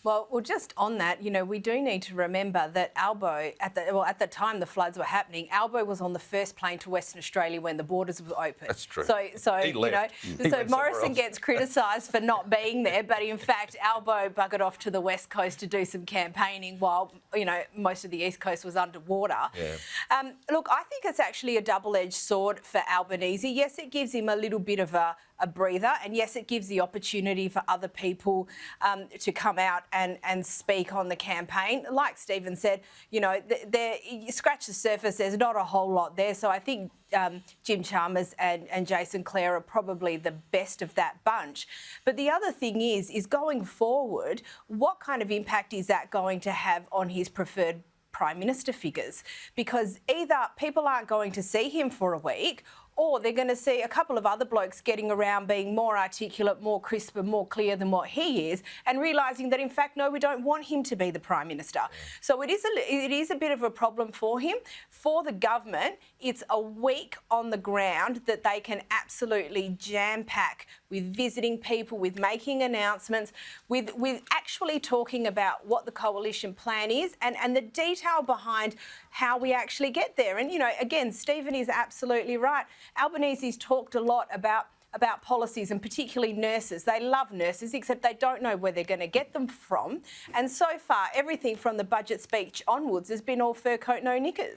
Well, just on that, we do need to remember that Albo, at the time the floods were happening, Albo was on the first plane to Western Australia when the borders were open. That's true. So He left. so Morrison gets criticised for not being there, but in fact, Albo buggered off to the West Coast to do some campaigning while, most of the East Coast was underwater. Yeah. Look, I think it's actually a double-edged sword for Albanese. Yes, it gives him a little bit of a breather, and yes, it gives the opportunity for other people to come out and speak on the campaign. Like Stephen said, you scratch the surface, there's not a whole lot there. So I think Jim Chalmers and Jason Clare are probably the best of that bunch. But the other thing is going forward, what kind of impact is that going to have on his preferred Prime Minister figures? Because either people aren't going to see him for a week, or they're going to see a couple of other blokes getting around being more articulate, more crisp and more clear than what he is, and realising that, in fact, no, we don't want him to be the Prime Minister. So it is a bit of a problem for him. For the government, it's a week on the ground that they can absolutely jam-pack with visiting people, with making announcements, with actually talking about what the coalition plan is and the detail behind how we actually get there. And, again, Stephen is absolutely right. Albanese's talked a lot about policies, and particularly nurses. They love nurses, except they don't know where they're going to get them from. And so far, everything from the budget speech onwards has been all fur coat, no knickers.